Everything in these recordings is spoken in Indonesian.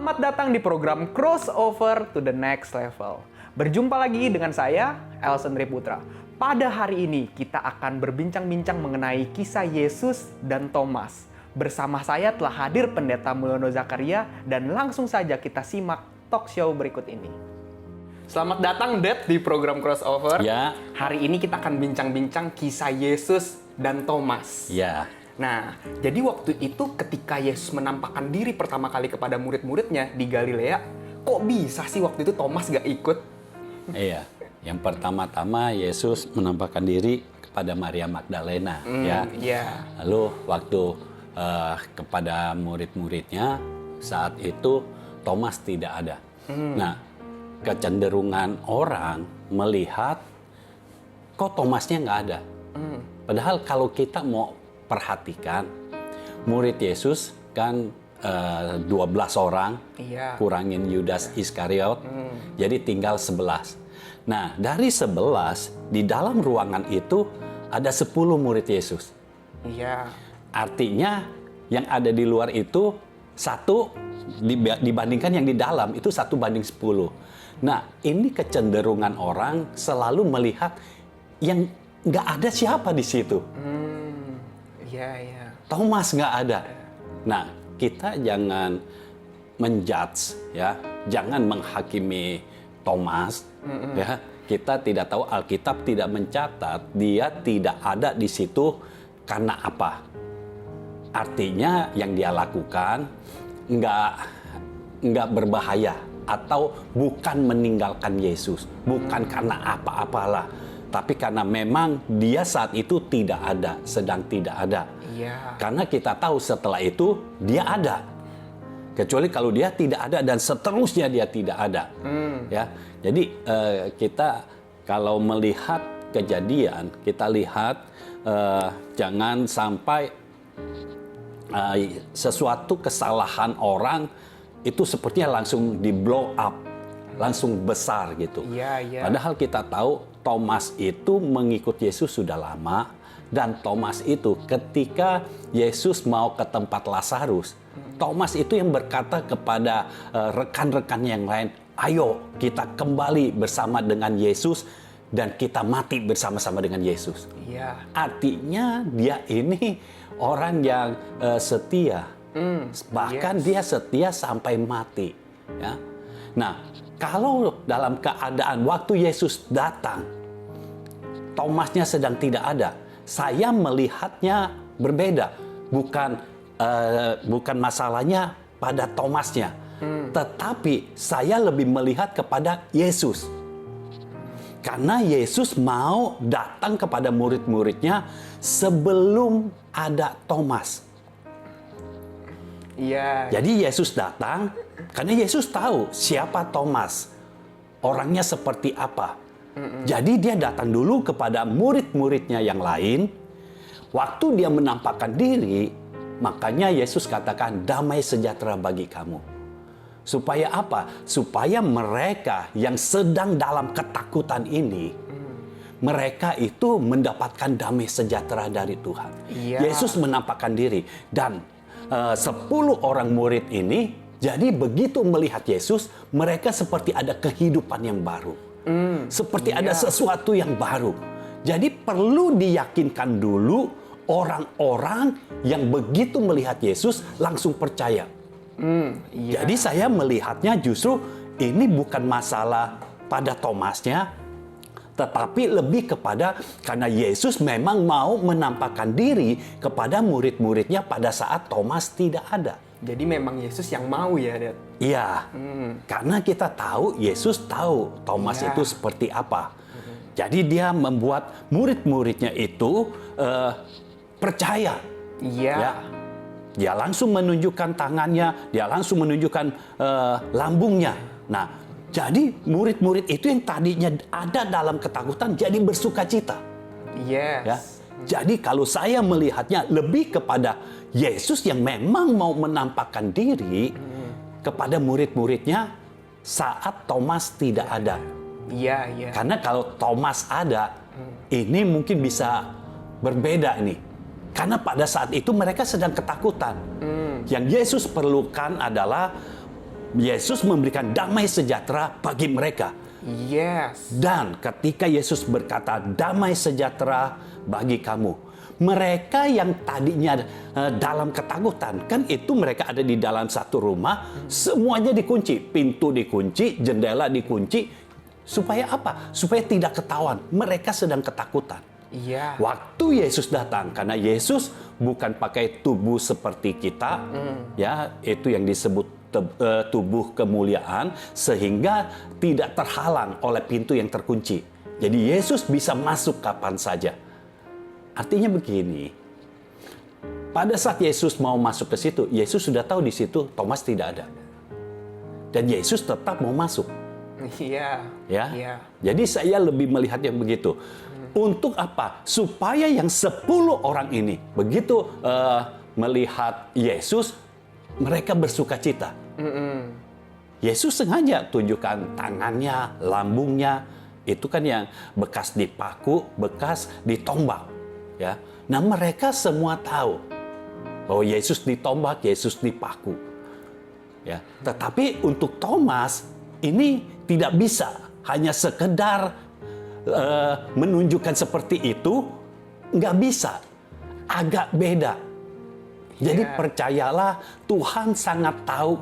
Selamat datang di program Crossover to the Next Level. Berjumpa lagi dengan saya, Elson Riputra. Pada hari ini kita akan berbincang-bincang mengenai kisah Yesus dan Thomas. Bersama saya telah hadir Pendeta Mulyono Zakaria dan langsung saja kita simak talk show berikut ini. Selamat datang, Det, di program Crossover. Ya. Hari ini kita akan bincang-bincang kisah Yesus dan Thomas. Ya. Nah, jadi waktu itu ketika Yesus menampakkan diri pertama kali kepada murid-muridnya di Galilea, kok bisa sih waktu itu Thomas gak ikut? Iya. Yang pertama-tama Yesus menampakkan diri kepada Maria Magdalena, ya. Iya. Lalu waktu kepada murid-muridnya, saat itu Thomas tidak ada. Nah, kecenderungan orang melihat kok Thomasnya nggak ada. Padahal kalau kita mau perhatikan, murid Yesus kan 12 orang, Iya. kurangin Yudas Iskariot, jadi tinggal 11. Nah, dari 11, di dalam ruangan itu ada 10 murid Yesus. Iya. Artinya yang ada di luar itu satu dibandingkan yang di dalam itu 1:10. Nah, ini kecenderungan orang selalu melihat yang nggak ada siapa di situ. Iya, iya. Thomas nggak ada. Nah, kita jangan menjudge, ya, jangan menghakimi Thomas, ya. Kita tidak tahu, Alkitab tidak mencatat dia tidak ada di situ karena apa. Artinya yang dia lakukan nggak berbahaya atau bukan meninggalkan Yesus, bukan karena apa-apalah. Tapi karena memang dia saat itu tidak ada, sedang tidak ada. Iya. Karena kita tahu setelah itu dia ada. Kecuali kalau dia tidak ada dan seterusnya dia tidak ada. Ya. Jadi kita kalau melihat kejadian, kita lihat jangan sampai sesuatu kesalahan orang itu sepertinya langsung di blow up, langsung besar gitu. Iya, iya. Padahal kita tahu Thomas itu mengikut Yesus sudah lama, dan Thomas itu ketika Yesus mau ke tempat Lazarus, Thomas itu yang berkata kepada rekan-rekan yang lain, ayo kita kembali bersama dengan Yesus dan kita mati bersama-sama dengan Yesus. Iya. Artinya dia ini orang yang setia, bahkan dia setia sampai mati. Ya. Nah, kalau dalam keadaan waktu Yesus datang, Thomasnya sedang tidak ada, saya melihatnya berbeda. Bukan masalahnya pada Thomasnya, tetapi saya lebih melihat kepada Yesus. Karena Yesus mau datang kepada murid-muridnya sebelum ada Thomas. Iya. Jadi Yesus datang karena Yesus tahu siapa Thomas, orangnya seperti apa. Jadi dia datang dulu kepada murid-muridnya yang lain. Waktu dia menampakkan diri, makanya Yesus katakan damai sejahtera bagi kamu. Supaya apa? Supaya mereka yang sedang dalam ketakutan ini, mereka itu mendapatkan damai sejahtera dari Tuhan. Iya. Yesus menampakkan diri dan 10 orang murid ini, jadi begitu melihat Yesus, mereka seperti ada kehidupan yang baru. Seperti ada sesuatu yang baru. Jadi perlu diyakinkan dulu orang-orang yang begitu melihat Yesus langsung percaya. Iya. Jadi saya melihatnya justru ini bukan masalah pada Thomasnya, tetapi lebih kepada karena Yesus memang mau menampakkan diri kepada murid-muridnya pada saat Thomas tidak ada. Jadi memang Yesus yang mau ya, Det? Iya, karena kita tahu Yesus tahu Thomas Iya. itu seperti apa. Jadi dia membuat murid-muridnya itu percaya. Iya. Ya. Dia langsung menunjukkan tangannya, dia langsung menunjukkan lambungnya. Nah, jadi murid-murid itu yang tadinya ada dalam ketakutan jadi bersukacita. Yes. Ya. Jadi kalau saya melihatnya lebih kepada Yesus yang memang mau menampakkan diri kepada murid-muridnya saat Thomas tidak ada. Iya, iya. Karena kalau Thomas ada, ini mungkin bisa berbeda nih. Karena pada saat itu mereka sedang ketakutan. Yang Yesus perlukan adalah Yesus memberikan damai sejahtera bagi mereka. Yes. Dan ketika Yesus berkata damai sejahtera bagi kamu, mereka yang tadinya dalam ketakutan, kan itu mereka ada di dalam satu rumah, semuanya dikunci, pintu dikunci, jendela dikunci, supaya apa? Supaya tidak ketahuan mereka sedang ketakutan. Iya. Waktu Yesus datang, karena Yesus bukan pakai tubuh seperti kita, ya, itu yang disebut tubuh kemuliaan, sehingga tidak terhalang oleh pintu yang terkunci. Jadi Yesus bisa masuk kapan saja. Artinya begini, pada saat Yesus mau masuk ke situ, Yesus sudah tahu di situ Thomas tidak ada, dan Yesus tetap mau masuk. Iya. Ya, Iya. jadi saya lebih melihat yang begitu. Untuk apa? Supaya yang 10 orang ini begitu melihat Yesus, mereka bersuka cita. Yesus sengaja tunjukkan tangannya, lambungnya, itu kan yang bekas dipaku, bekas ditombak. Ya, nah mereka semua tahu bahwa Yesus ditombak, Yesus dipaku. Ya, tetapi untuk Thomas ini tidak bisa hanya sekedar menunjukkan seperti itu, nggak bisa, agak beda. Jadi percayalah, Tuhan sangat tahu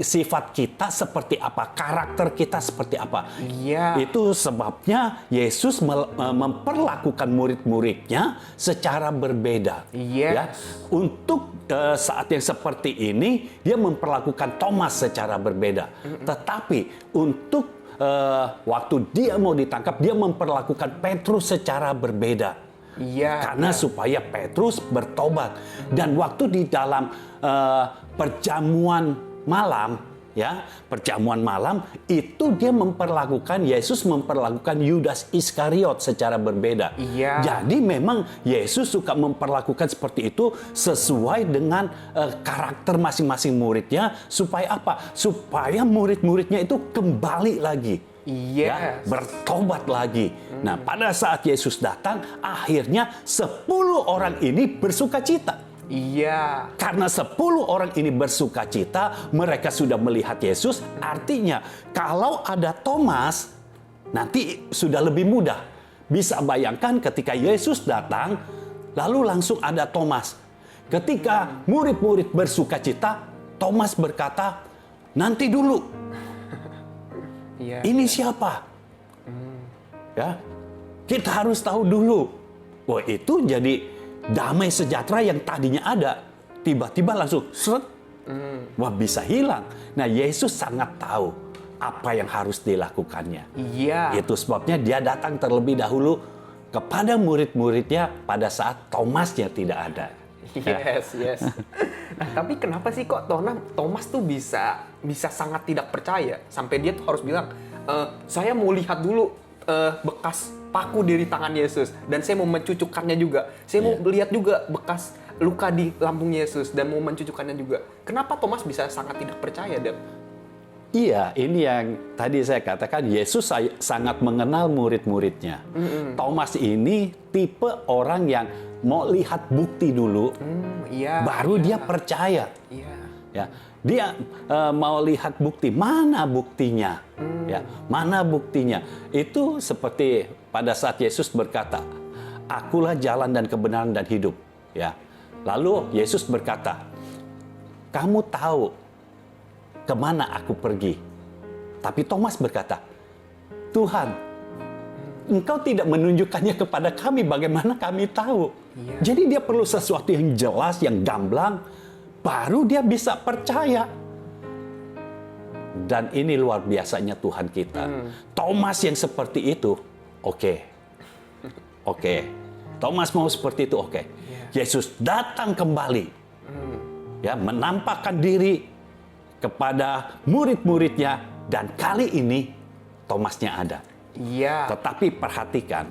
sifat kita seperti apa, karakter kita seperti apa. Iya. Itu sebabnya Yesus memperlakukan murid-muridnya secara berbeda. Yes. Ya. Untuk saat yang seperti ini, dia memperlakukan Thomas secara berbeda. Tetapi untuk waktu dia mau ditangkap, dia memperlakukan Petrus secara berbeda. Iya. Karena supaya Petrus bertobat. Dan waktu di dalam perjamuan malam, ya, perjamuan malam itu dia memperlakukan, Yesus memperlakukan Yudas Iskariot secara berbeda. Iya. Jadi memang Yesus suka memperlakukan seperti itu sesuai dengan karakter masing-masing muridnya, supaya apa? Supaya murid-muridnya itu kembali lagi. Yes. Ya, bertobat lagi. Nah, pada saat Yesus datang, akhirnya 10 orang ini bersuka cita. Iya. Karena 10 orang ini bersuka cita, mereka sudah melihat Yesus. Artinya, kalau ada Thomas, nanti sudah lebih mudah. Bisa bayangkan ketika Yesus datang, lalu langsung ada Thomas. Ketika murid-murid bersuka cita, Thomas berkata, nanti dulu. Iya. Ini siapa? Ya, kita harus tahu dulu. Wah, itu jadi damai sejahtera yang tadinya ada, tiba-tiba langsung seret, wah, bisa hilang. Nah, Yesus sangat tahu apa yang harus dilakukannya. Iya. Itu sebabnya dia datang terlebih dahulu kepada murid-muridnya pada saat Thomasnya tidak ada. Yes, yes. Nah, tapi kenapa sih kok Thomas tuh bisa sangat tidak percaya sampai dia tuh harus bilang, saya mau lihat dulu bekas paku dari tangan Yesus, dan saya mau mencucukkannya juga. Saya mau lihat juga bekas luka di lambung Yesus dan mau mencucukkannya juga. Kenapa Thomas bisa sangat tidak percaya, Dep? Iya, ini yang tadi saya katakan, Yesus sangat mengenal murid-muridnya. Thomas ini tipe orang yang mau lihat bukti dulu, Iya. baru dia percaya. Iya. Ya, dia mau lihat bukti, mana buktinya? Ya, mana buktinya? Itu seperti pada saat Yesus berkata, "Akulah jalan dan kebenaran dan hidup." Ya, lalu Yesus berkata, "Kamu tahu kemana aku pergi?" Tapi Thomas berkata, "Tuhan, Engkau tidak menunjukkannya kepada kami, bagaimana kami tahu?" Iya. Jadi dia perlu sesuatu yang jelas, yang gamblang, baru dia bisa percaya. Dan ini luar biasanya Tuhan kita. Thomas yang seperti itu, oke. Thomas mau seperti itu, oke. Yesus datang kembali, ya, menampakkan diri kepada murid-muridnya, dan kali ini Thomasnya ada. Iya. Tetapi perhatikan,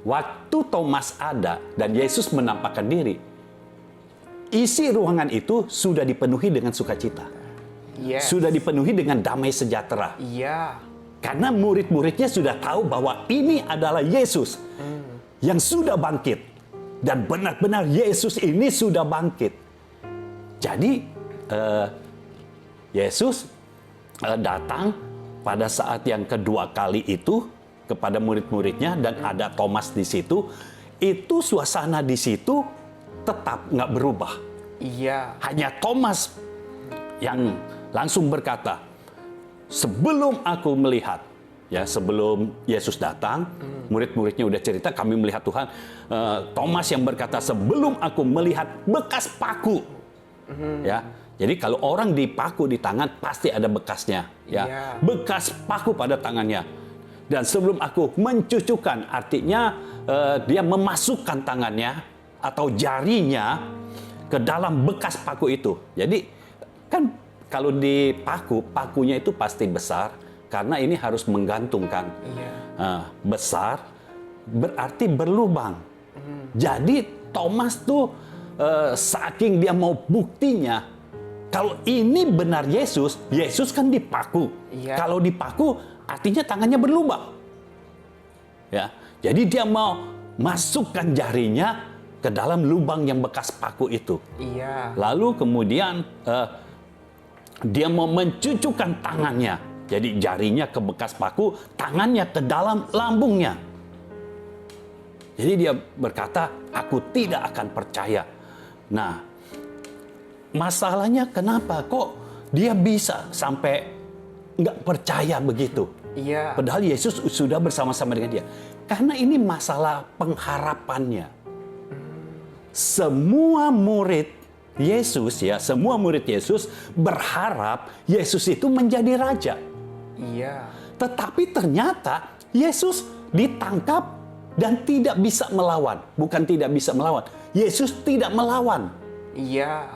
waktu Thomas ada dan Yesus menampakkan diri, isi ruangan itu sudah dipenuhi dengan sukacita. Yes. Sudah dipenuhi dengan damai sejahtera. Iya. Karena murid-muridnya sudah tahu bahwa ini adalah Yesus yang sudah bangkit. Dan benar-benar Yesus ini sudah bangkit. Jadi Yesus datang pada saat yang kedua kali itu kepada murid-muridnya dan ada Thomas di situ. Itu suasana di situ tetap nggak berubah. Iya. Hanya Thomas yang langsung berkata, sebelum aku melihat, ya sebelum Yesus datang, murid-muridnya udah cerita, kami melihat Tuhan. Thomas yang berkata, sebelum aku melihat bekas paku, ya. Jadi kalau orang dipaku di tangan pasti ada bekasnya, ya. Iya. Bekas paku pada tangannya. Dan sebelum aku mencucukkan, artinya dia memasukkan tangannya atau jarinya ke dalam bekas paku itu. Jadi kan kalau dipaku, pakunya itu pasti besar karena ini harus menggantungkan. Iya. Besar berarti berlubang. Jadi Thomas tuh saking dia mau buktinya. Kalau ini benar Yesus, Yesus kan dipaku. Iya. Kalau dipaku, artinya tangannya berlubang. Ya, jadi dia mau masukkan jarinya ke dalam lubang yang bekas paku itu. Iya. Lalu kemudian dia mau mencucukkan tangannya. Jadi jarinya ke bekas paku, tangannya ke dalam lambungnya. Jadi dia berkata, aku tidak akan percaya. Nah, masalahnya kenapa kok dia bisa sampai nggak percaya begitu? Iya. Padahal Yesus sudah bersama-sama dengan dia. Karena ini masalah pengharapannya. Semua murid Yesus, ya, semua murid Yesus berharap Yesus itu menjadi raja. Iya. Tetapi ternyata Yesus ditangkap dan tidak bisa melawan. Bukan tidak bisa melawan. Yesus tidak melawan. Iya.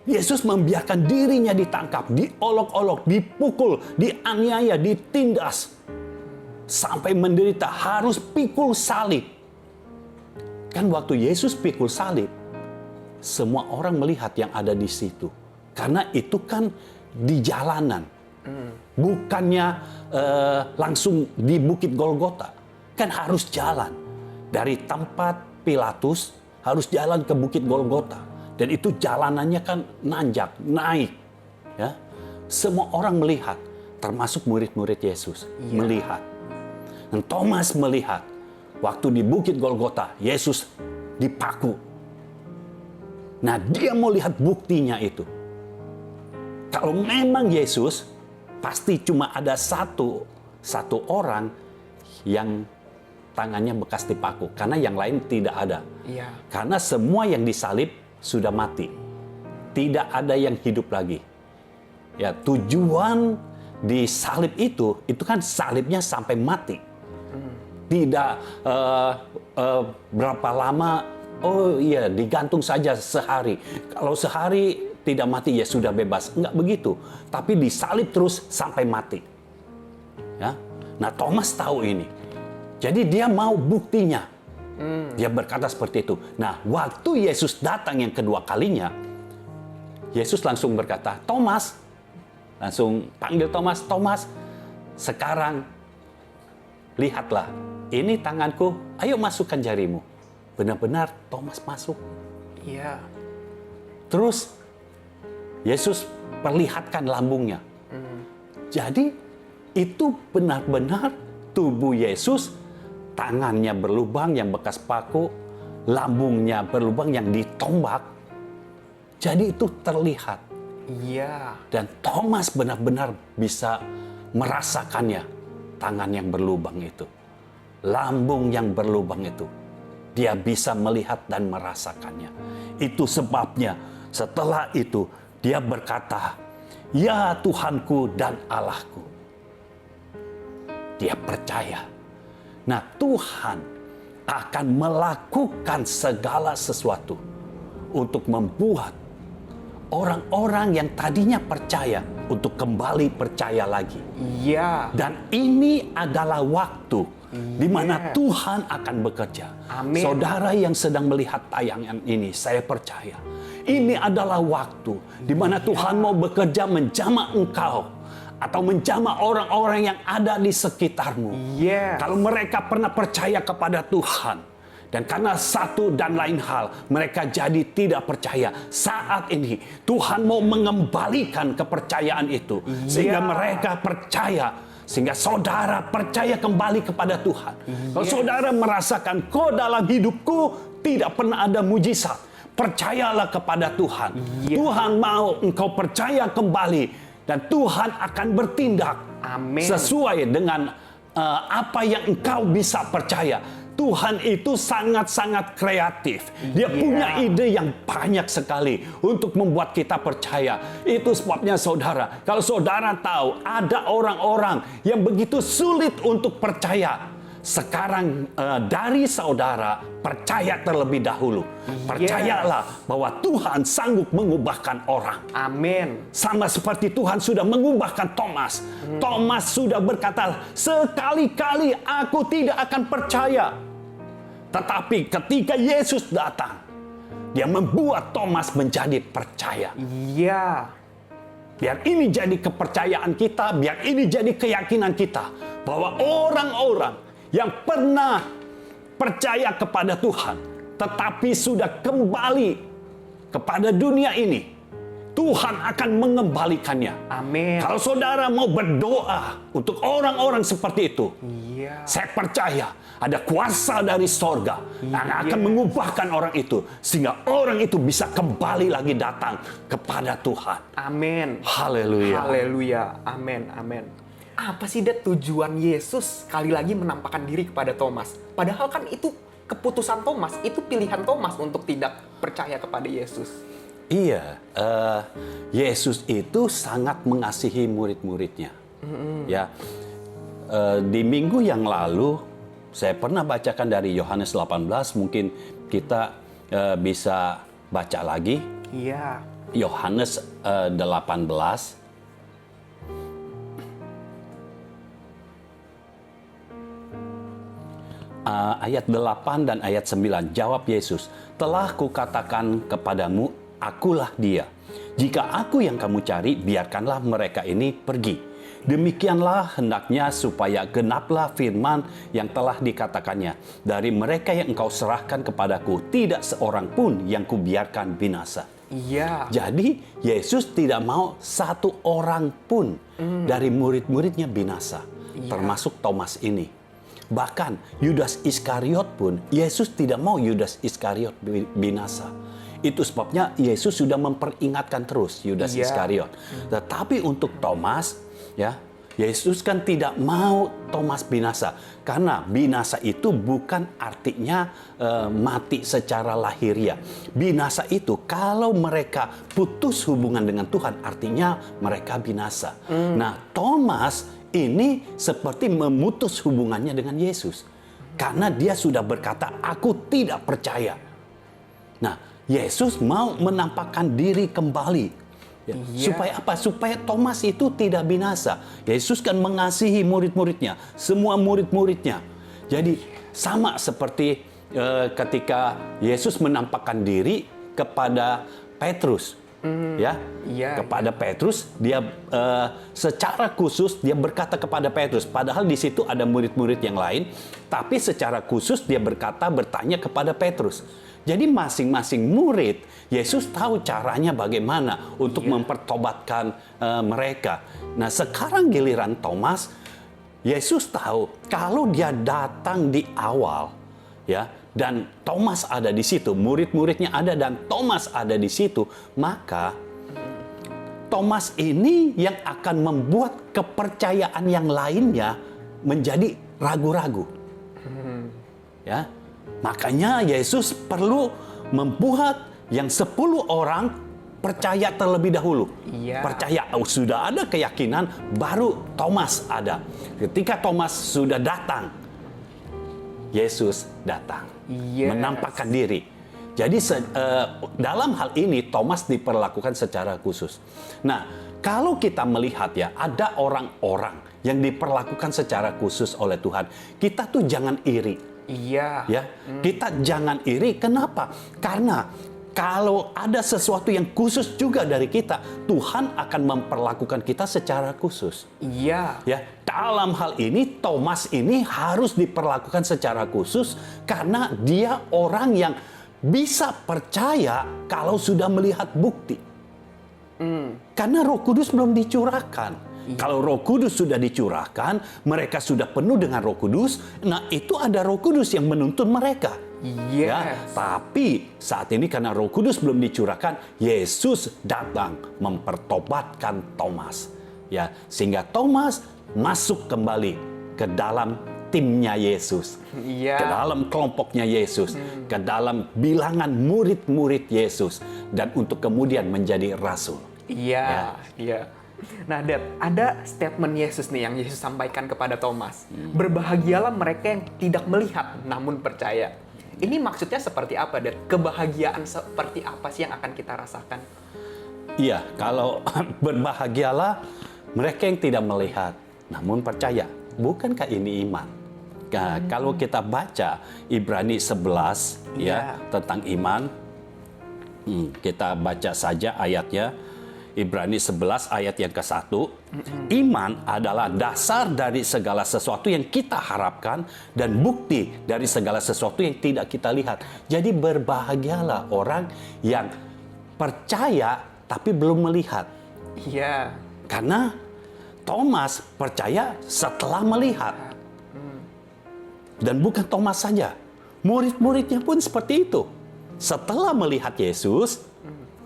Yesus membiarkan dirinya ditangkap, diolok-olok, dipukul, dianiaya, ditindas. Sampai menderita, harus pikul salib. Kan waktu Yesus pikul salib, semua orang melihat yang ada di situ. Karena itu kan di jalanan. Bukannya langsung di Bukit Golgota. Kan harus jalan. Dari tempat Pilatus, harus jalan ke Bukit Golgota. Dan itu jalanannya kan nanjak, naik. Ya. Semua orang melihat, termasuk murid-murid Yesus. Iya. Melihat. Dan Thomas melihat, waktu di Bukit Golgota, Yesus dipaku. Nah, dia mau lihat buktinya itu. Kalau memang Yesus, pasti cuma ada satu orang yang tangannya bekas dipaku. Karena yang lain tidak ada. Iya. Karena semua yang disalib sudah mati. Tidak ada yang hidup lagi. Ya, tujuan di salib itu kan salibnya sampai mati. Tidak berapa lama, oh iya digantung saja sehari. Kalau sehari tidak mati ya sudah bebas. Enggak begitu. Tapi disalib terus sampai mati. Ya. Nah, Thomas tahu ini. Jadi dia mau buktinya. Dia berkata seperti itu. Nah, waktu Yesus datang yang kedua kalinya, Yesus langsung berkata, Thomas, langsung panggil Thomas, Thomas, sekarang lihatlah, ini tanganku, ayo masukkan jarimu. Benar-benar Thomas masuk. Iya. Terus Yesus perlihatkan lambungnya. Jadi itu benar-benar tubuh Yesus, tangannya berlubang yang bekas paku, lambungnya berlubang yang ditombak. Jadi itu terlihat. Iya. Dan Thomas benar-benar bisa merasakannya. Tangan yang berlubang itu. Lambung yang berlubang itu. Dia bisa melihat dan merasakannya. Itu sebabnya setelah itu dia berkata, ya Tuhanku dan Allahku. Dia percaya. Nah, Tuhan akan melakukan segala sesuatu untuk membuat orang-orang yang tadinya percaya untuk kembali percaya lagi. Iya. Dan ini adalah waktu di mana Tuhan akan bekerja. Amin. Saudara yang sedang melihat tayangan ini, saya percaya ini adalah waktu di mana Tuhan mau bekerja menjamah engkau atau menjamah orang-orang yang ada di sekitarmu. Yes. Kalau mereka pernah percaya kepada Tuhan, Dan karena satu dan lain hal, mereka jadi tidak percaya. Saat ini, Tuhan mau mengembalikan kepercayaan itu. Sehingga mereka percaya. Sehingga saudara percaya kembali kepada Tuhan. Kalau saudara merasakan, kok dalam hidupku tidak pernah ada mujizat, percayalah kepada Tuhan. Tuhan mau engkau percaya kembali. Dan Tuhan akan bertindak sesuai dengan apa yang engkau bisa percaya. Tuhan itu sangat-sangat kreatif. Dia punya ide yang banyak sekali untuk membuat kita percaya. Itu sebabnya saudara, kalau saudara tahu ada orang-orang yang begitu sulit untuk percaya, sekarang dari saudara percaya terlebih dahulu. Percayalah bahwa Tuhan sanggup mengubahkan orang. Amin. Sama seperti Tuhan sudah mengubahkan Thomas. Thomas sudah berkata, sekali-kali aku tidak akan percaya. Tetapi ketika Yesus datang, dia membuat Thomas menjadi percaya. Iya. Biar ini jadi kepercayaan kita, biar ini jadi keyakinan kita. Bahwa orang-orang yang pernah percaya kepada Tuhan, tetapi sudah kembali kepada dunia ini, Tuhan akan mengembalikannya. Amin. Kalau saudara mau berdoa untuk orang-orang seperti itu, saya percaya ada kuasa dari sorga yang akan mengubahkan orang itu, sehingga orang itu bisa kembali lagi datang kepada Tuhan. Amin. Haleluya. Haleluya. Amin. Amin. Apa sih tujuan Yesus sekali lagi menampakkan diri kepada Thomas? Padahal kan itu keputusan Thomas, itu pilihan Thomas untuk tidak percaya kepada Yesus. Iya, Yesus itu sangat mengasihi murid-muridnya. Ya, di minggu yang lalu saya pernah bacakan dari Yohanes 18, mungkin kita bisa baca lagi. Iya. Yohanes 18. Ayat 8 dan ayat 9. Jawab Yesus, telah kukatakan kepadamu, akulah dia. Jika aku yang kamu cari, biarkanlah mereka ini pergi. Demikianlah hendaknya supaya genaplah firman yang telah dikatakannya. Dari mereka yang engkau serahkan kepadaku, tidak seorang pun yang kubiarkan binasa. Iya. Jadi Yesus tidak mau satu orang pun dari murid-muridnya binasa. Termasuk Thomas ini. Bahkan Yudas Iskariot pun, Yesus tidak mau Yudas Iskariot binasa. Itu sebabnya Yesus sudah memperingatkan terus Yudas Iskariot. Tetapi untuk Thomas, ya, Yesus kan tidak mau Thomas binasa. Karena binasa itu bukan artinya mati secara lahiriah. Binasa itu kalau mereka putus hubungan dengan Tuhan, artinya mereka binasa. Nah, Thomas ini seperti memutus hubungannya dengan Yesus. Karena dia sudah berkata, aku tidak percaya. Nah, Yesus mau menampakkan diri kembali. Ya. Supaya apa? Supaya Thomas itu tidak binasa. Yesus kan mengasihi murid-muridnya. Semua murid-muridnya. Jadi sama seperti ketika Yesus menampakkan diri kepada Petrus. Kepada Petrus, dia secara khusus dia berkata kepada Petrus, padahal di situ ada murid-murid yang lain, tapi secara khusus dia bertanya kepada Petrus. Jadi masing-masing murid, Yesus tahu caranya bagaimana untuk mempertobatkan mereka. Nah, sekarang giliran Thomas, Yesus tahu kalau dia datang di awal, ya, dan Thomas ada di situ, murid-muridnya ada dan Thomas ada di situ, maka Thomas ini yang akan membuat kepercayaan yang lainnya menjadi ragu-ragu. Ya, makanya Yesus perlu membuat yang 10 orang percaya terlebih dahulu. Percaya, sudah ada keyakinan, baru Thomas ada. Ketika Thomas sudah datang, Yesus datang, menampakkan diri. Jadi dalam hal ini Thomas diperlakukan secara khusus. Nah, kalau kita melihat ya, ada orang-orang yang diperlakukan secara khusus oleh Tuhan, kita tuh jangan iri. Ya, kita jangan iri. Kenapa? Karena kalau ada sesuatu yang khusus juga dari kita, Tuhan akan memperlakukan kita secara khusus. Iya. Ya, dalam hal ini Thomas ini harus diperlakukan secara khusus karena dia orang yang bisa percaya kalau sudah melihat bukti. Karena Roh Kudus belum dicurahkan. Kalau Roh Kudus sudah dicurahkan, mereka sudah penuh dengan Roh Kudus, nah itu ada Roh Kudus yang menuntun mereka. Yes. Ya, tapi saat ini karena Roh Kudus belum dicurahkan, Yesus datang mempertobatkan Thomas. Ya, sehingga Thomas masuk kembali ke dalam timnya Yesus. Iya. Ke dalam kelompoknya Yesus, ke dalam bilangan murid-murid Yesus, dan untuk kemudian menjadi rasul. Iya, iya. Nah, Dad, ada statement Yesus nih yang Yesus sampaikan kepada Thomas. Berbahagialah mereka yang tidak melihat namun percaya. Ini maksudnya seperti apa, Dad? Kebahagiaan seperti apa sih yang akan kita rasakan? Iya, kalau berbahagialah mereka yang tidak melihat namun percaya. Bukankah ini iman? Nah, kalau kita baca Ibrani 11 ya tentang iman, kita baca saja ayatnya. Ibrani 11 ayat yang ke-1. Iman adalah dasar dari segala sesuatu yang kita harapkan dan bukti dari segala sesuatu yang tidak kita lihat. Jadi berbahagialah orang yang percaya tapi belum melihat. Iya. Karena Thomas percaya setelah melihat. Dan bukan Thomas saja. Murid-muridnya pun seperti itu. Setelah melihat Yesus,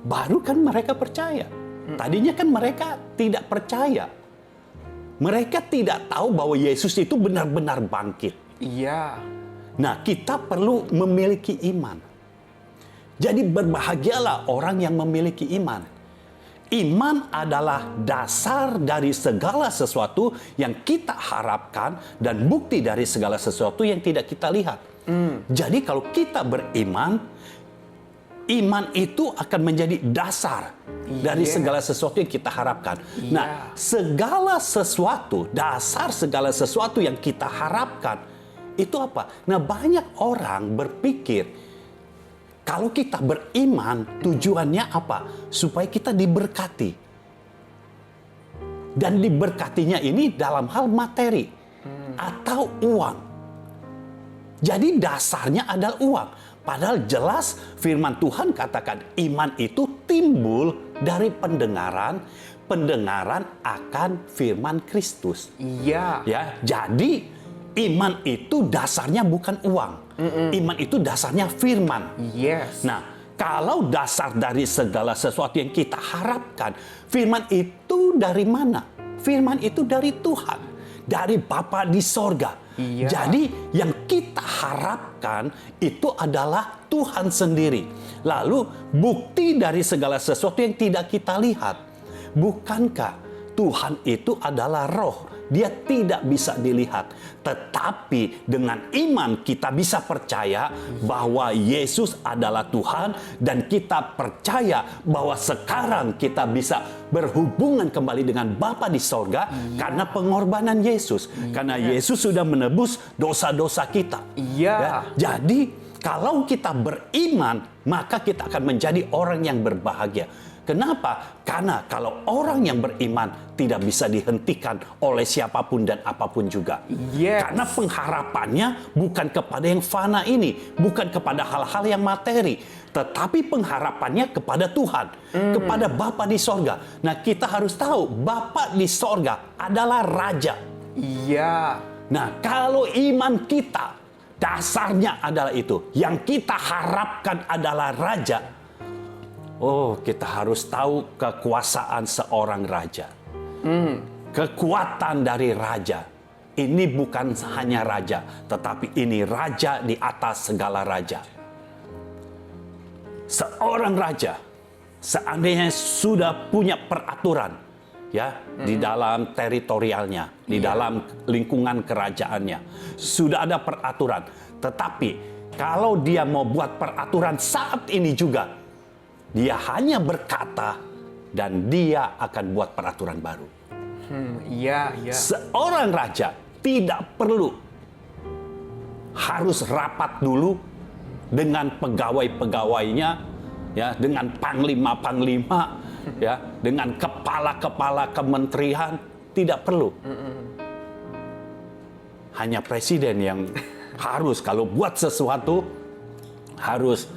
baru kan mereka percaya. Tadinya kan mereka tidak percaya. Mereka tidak tahu bahwa Yesus itu benar-benar bangkit. Iya. Nah, kita perlu memiliki iman. Jadi berbahagialah orang yang memiliki iman. Iman adalah dasar dari segala sesuatu yang kita harapkan dan bukti dari segala sesuatu yang tidak kita lihat. Jadi kalau kita beriman, iman itu akan menjadi dasar dari segala sesuatu yang kita harapkan. Nah, segala sesuatu, dasar segala sesuatu yang kita harapkan, itu apa? Nah, banyak orang berpikir, kalau kita beriman, tujuannya apa? Supaya kita diberkati. Dan diberkatinya ini dalam hal materi atau uang. Jadi dasarnya adalah uang. Padahal jelas firman Tuhan katakan iman itu timbul dari pendengaran akan firman Kristus. Iya. Ya, jadi iman itu dasarnya bukan uang. Iman itu dasarnya firman. Yes. Nah, kalau dasar dari segala sesuatu yang kita harapkan, firman itu dari mana? Firman itu dari Tuhan, dari Bapa di sorga. Iya. Jadi yang kita harapkan itu adalah Tuhan sendiri. Lalu bukti dari segala sesuatu yang tidak kita lihat. Bukankah Tuhan itu adalah roh? Dia tidak bisa dilihat. Tetapi dengan iman kita bisa percaya bahwa Yesus adalah Tuhan. Dan kita percaya bahwa sekarang kita bisa berhubungan kembali dengan Bapa di sorga. Karena pengorbanan Yesus. Karena Yesus sudah menebus dosa-dosa kita. Iya. Ya, jadi kalau kita beriman, maka kita akan menjadi orang yang berbahagia. Kenapa? Karena kalau orang yang beriman tidak bisa dihentikan oleh siapapun dan apapun juga. Yes. Karena pengharapannya bukan kepada yang fana ini, bukan kepada hal-hal yang materi, tetapi pengharapannya kepada Tuhan, kepada Bapa di sorga. Nah, kita harus tahu Bapa di sorga adalah Raja. Iya. Nah, kalau iman kita dasarnya adalah itu, yang kita harapkan adalah Raja. Oh, kita harus tahu kekuasaan seorang raja. Kekuatan dari raja. Ini bukan hanya raja, tetapi ini raja di atas segala raja. Seorang raja, seandainya sudah punya peraturan, ya, di dalam teritorialnya, di dalam lingkungan kerajaannya, sudah ada peraturan. Tetapi kalau dia mau buat peraturan saat ini juga, dia hanya berkata dan dia akan buat peraturan baru. Iya, iya. Seorang raja tidak perlu harus rapat dulu dengan pegawai-pegawainya ya, dengan panglima-panglima, ya, dengan kepala-kepala kementerian, tidak perlu. Hanya presiden yang harus kalau buat sesuatu harus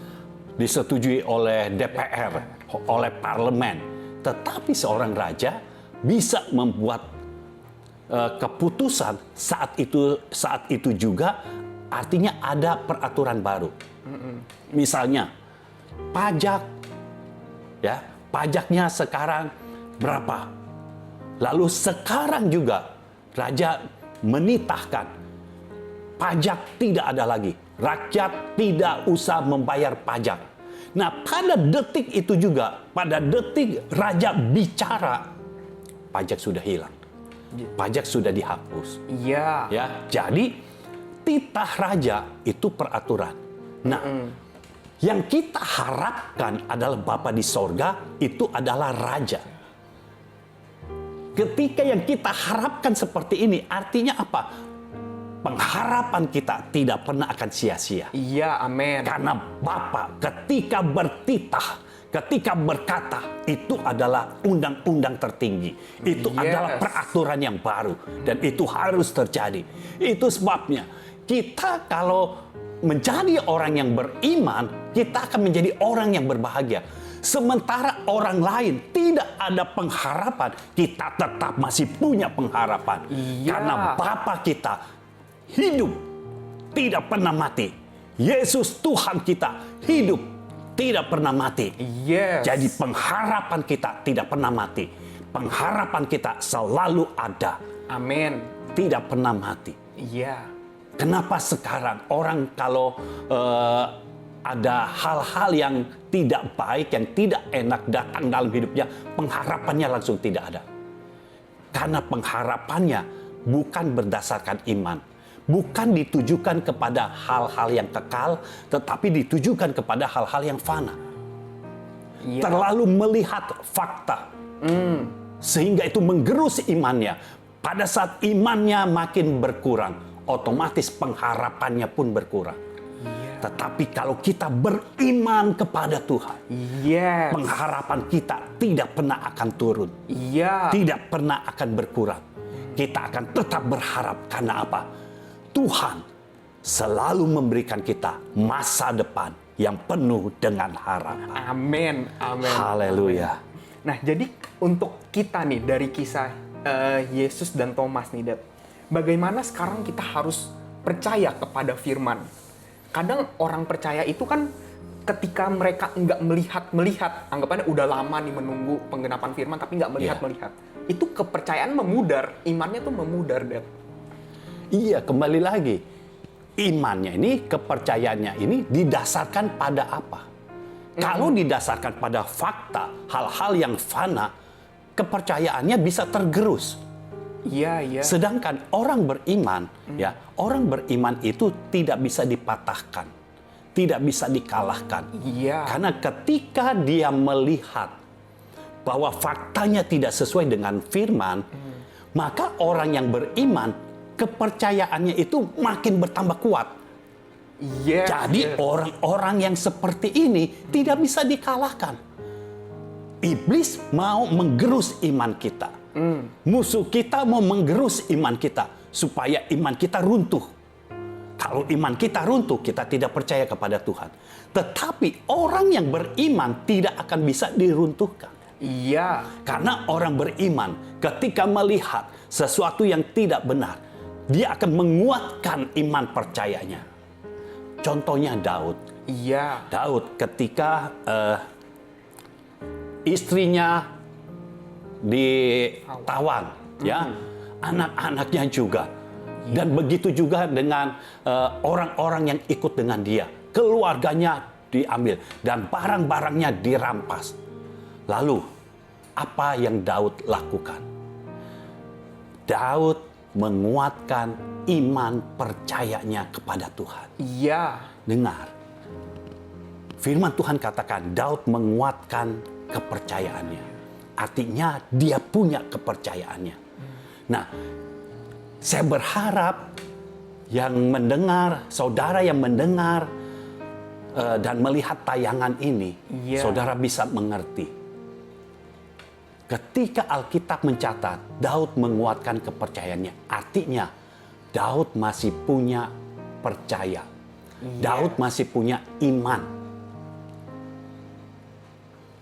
disetujui oleh DPR, oleh parlemen. Tetapi seorang raja bisa membuat keputusan saat itu juga, artinya ada peraturan baru. Misalnya pajak, ya, pajaknya sekarang berapa? Lalu sekarang juga raja menitahkan pajak tidak ada lagi. Rakyat tidak usah membayar pajak. Nah, pada detik itu juga, pada detik raja bicara, pajak sudah hilang. Pajak sudah dihapus. Iya. Ya, jadi titah raja itu peraturan. Nah, yang kita harapkan adalah Bapa di sorga itu adalah raja. Ketika yang kita harapkan seperti ini, artinya apa? Pengharapan kita tidak pernah akan sia-sia. Iya, amin. Karena Bapa ketika bertitah, ketika berkata, itu adalah undang-undang tertinggi. Itu adalah peraturan yang baru. Dan itu harus terjadi. Itu sebabnya kita kalau menjadi orang yang beriman, kita akan menjadi orang yang berbahagia. Sementara orang lain tidak ada pengharapan, kita tetap masih punya pengharapan. Karena Bapa kita hidup, tidak pernah mati. Yesus Tuhan kita hidup, tidak pernah mati. Jadi pengharapan kita tidak pernah mati. Pengharapan kita selalu ada. Amin. Tidak pernah mati. Iya. Kenapa sekarang orang kalau ada hal-hal yang tidak baik, yang tidak enak datang dalam hidupnya, pengharapannya langsung tidak ada. Karena pengharapannya bukan berdasarkan iman. Bukan ditujukan kepada hal-hal yang kekal, tetapi ditujukan kepada hal-hal yang fana. Terlalu melihat fakta. Sehingga itu menggerus imannya. Pada saat imannya makin berkurang, otomatis pengharapannya pun berkurang. Tetapi kalau kita beriman kepada Tuhan, pengharapan kita tidak pernah akan turun. Tidak pernah akan berkurang. Kita akan tetap berharap. Karena apa? Tuhan selalu memberikan kita masa depan yang penuh dengan harapan. Amin. Amin. Haleluya. Nah, jadi untuk kita nih dari kisah Yesus dan Thomas nih, Dad, bagaimana sekarang kita harus percaya kepada firman? Kadang orang percaya itu kan ketika mereka nggak melihat, anggapannya udah lama nih menunggu penggenapan firman tapi nggak melihat. Itu kepercayaan memudar, imannya tuh memudar, Dad. Iya, kembali lagi. Imannya ini, kepercayaannya ini didasarkan pada apa? Kalau didasarkan pada fakta, hal-hal yang fana, kepercayaannya bisa tergerus. Iya. Sedangkan orang beriman, ya, orang beriman itu tidak bisa dipatahkan, tidak bisa dikalahkan. Karena ketika dia melihat bahwa faktanya tidak sesuai dengan firman, maka orang yang beriman, kepercayaannya itu makin bertambah kuat. Jadi orang-orang yang seperti ini tidak bisa dikalahkan. Iblis mau menggerus iman kita. Musuh kita mau menggerus iman kita supaya iman kita runtuh. Kalau iman kita runtuh, kita tidak percaya kepada Tuhan. Tetapi orang yang beriman tidak akan bisa diruntuhkan. Karena orang beriman ketika melihat sesuatu yang tidak benar, dia akan menguatkan iman percayanya. Contohnya Daud. Daud ketika istrinya ditawan, ya, anak-anaknya juga, dan begitu juga dengan orang-orang yang ikut dengan dia, keluarganya diambil dan barang-barangnya dirampas. Lalu apa yang Daud lakukan? Daud menguatkan iman percayanya kepada Tuhan. Dengar, firman Tuhan katakan Daud menguatkan kepercayaannya. Artinya dia punya kepercayaannya. Nah, saya berharap yang mendengar, saudara yang mendengar dan melihat tayangan ini, Iya. saudara bisa mengerti. Ketika Alkitab mencatat Daud menguatkan kepercayaannya, artinya Daud masih punya percaya. Daud masih punya iman.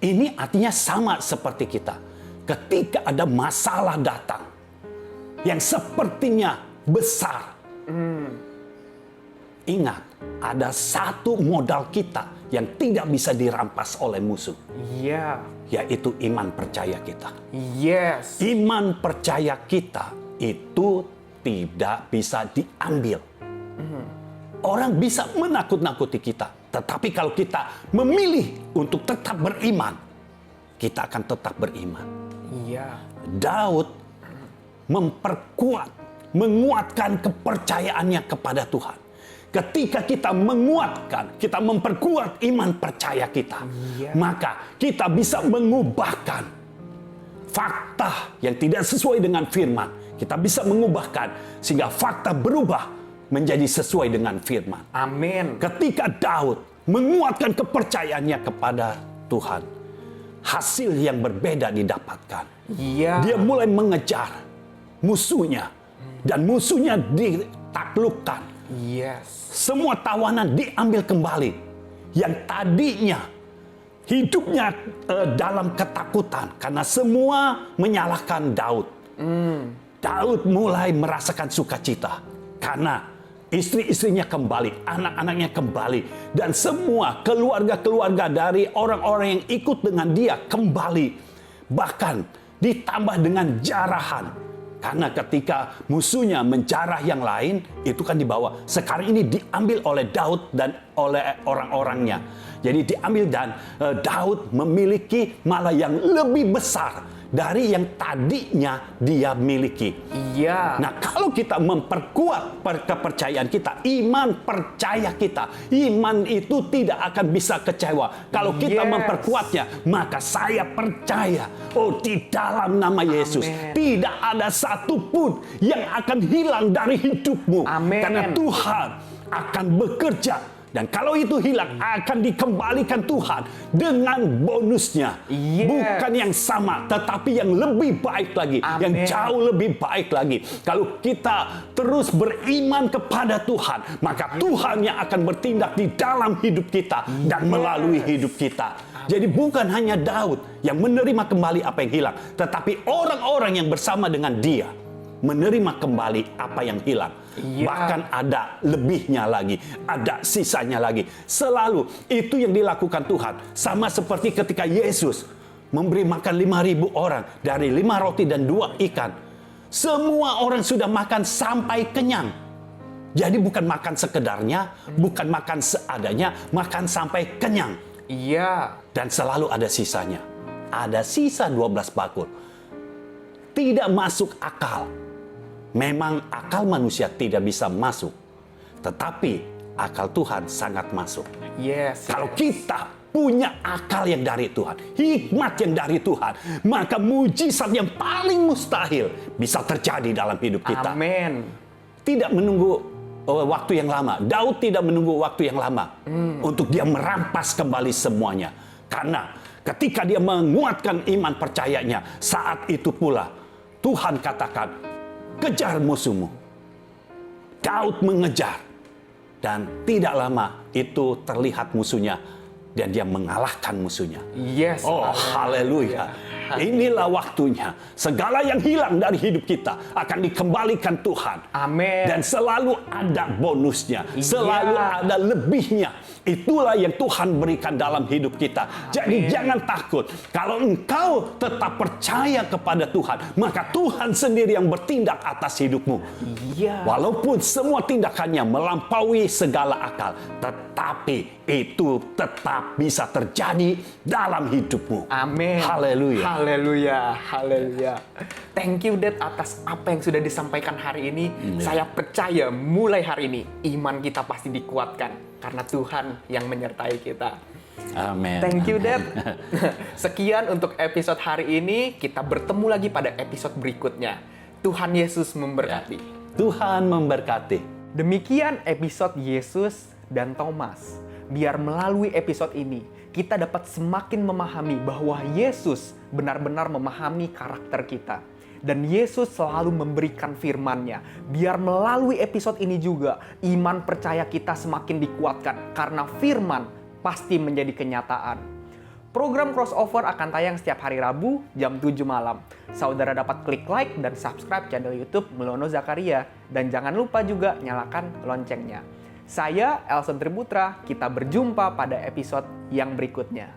Ini artinya sama seperti kita. Ketika ada masalah datang yang sepertinya besar, ingat, ada satu modal kita yang tidak bisa dirampas oleh musuh, Iya. yaitu iman percaya kita. Yes. Iman percaya kita itu tidak bisa diambil. Orang bisa menakut-nakuti kita, tetapi kalau kita memilih untuk tetap beriman, kita akan tetap beriman. Iya. Daud menguatkan kepercayaannya kepada Tuhan. Ketika kita menguatkan, kita memperkuat iman percaya kita, maka kita bisa mengubahkan fakta yang tidak sesuai dengan firman. Kita bisa mengubahkan sehingga fakta berubah menjadi sesuai dengan firman. Amin. Ketika Daud menguatkan kepercayaannya kepada Tuhan, hasil yang berbeda didapatkan. Iya. Dia mulai mengejar musuhnya dan musuhnya ditaklukkan. Yes. Semua tawanan diambil kembali. Yang tadinya hidupnya dalam ketakutan karena semua menyalahkan Daud. Daud mulai merasakan sukacita karena istri-istrinya kembali, anak-anaknya kembali, dan semua keluarga-keluarga dari orang-orang yang ikut dengan dia kembali. Bahkan ditambah dengan jarahan. Karena ketika musuhnya menjarah yang lain, itu kan dibawa. Sekarang ini diambil oleh Daud dan oleh orang-orangnya. Jadi diambil dan Daud memiliki malah yang lebih besar dari yang tadinya dia miliki. Iya. Nah, kalau kita memperkuat kepercayaan kita, iman percaya kita, iman itu tidak akan bisa kecewa. Kalau kita memperkuatnya, maka saya percaya, di dalam nama Yesus, tidak ada satupun yang akan hilang dari hidupmu. Amin. Karena Tuhan akan bekerja. Dan kalau itu hilang, akan dikembalikan Tuhan dengan bonusnya. Bukan yang sama, tetapi yang lebih baik lagi. Yang jauh lebih baik lagi. Kalau kita terus beriman kepada Tuhan, maka Tuhan yang akan bertindak di dalam hidup kita dan melalui hidup kita. Jadi bukan hanya Daud yang menerima kembali apa yang hilang, tetapi orang-orang yang bersama dengan dia menerima kembali apa yang hilang. Bahkan ada lebihnya lagi, ada sisanya lagi. Selalu itu yang dilakukan Tuhan. Sama seperti ketika Yesus memberi makan 5.000 orang dari 5 roti dan 2 ikan. Semua orang sudah makan sampai kenyang. Jadi bukan makan sekedarnya, bukan makan seadanya, makan sampai kenyang. Iya. Dan selalu ada sisanya. Ada sisa 12 bakul. Tidak masuk akal. Memang akal manusia tidak bisa masuk. Tetapi akal Tuhan sangat masuk. Yes. Kalau kita punya akal yang dari Tuhan, hikmat yang dari Tuhan, maka mujizat yang paling mustahil bisa terjadi dalam hidup kita. Amin. Tidak menunggu waktu yang lama. Daud tidak menunggu waktu yang lama untuk dia merampas kembali semuanya. Karena ketika dia menguatkan iman percayanya, saat itu pula Tuhan katakan, kejar musuhmu. Daud mengejar. Dan tidak lama itu terlihat musuhnya. Dan dia mengalahkan musuhnya. Yes. Oh, haleluya. Inilah waktunya. Segala yang hilang dari hidup kita akan dikembalikan Tuhan. Amin. Dan selalu ada bonusnya. Selalu ada lebihnya. Itulah yang Tuhan berikan dalam hidup kita. Jadi jangan takut. Kalau engkau tetap percaya kepada Tuhan, maka Tuhan sendiri yang bertindak atas hidupmu. Iya. Walaupun semua tindakannya melampaui segala akal, tetapi itu tetap bisa terjadi dalam hidupmu. Amin. Haleluya. Haleluya. Haleluya. Thank you, Dad, atas apa yang sudah disampaikan hari ini. Saya percaya mulai hari ini iman kita pasti dikuatkan karena Tuhan yang menyertai kita. Amin. Thank you, Dad. Sekian untuk episode hari ini. Kita bertemu lagi pada episode berikutnya. Tuhan Yesus memberkati. Tuhan memberkati. Demikian episode Yesus dan Thomas. biar melalui episode ini kita dapat semakin memahami bahwa Yesus benar-benar memahami karakter kita. Dan Yesus selalu memberikan firman-Nya. Biar melalui episode ini juga iman percaya kita semakin dikuatkan karena firman pasti menjadi kenyataan. Program Crossover akan tayang setiap hari Rabu jam 7 malam. Saudara dapat klik like dan subscribe channel YouTube Melono Zakaria. Dan jangan lupa juga nyalakan loncengnya. Saya, Elson Triputra, kita berjumpa pada episode yang berikutnya.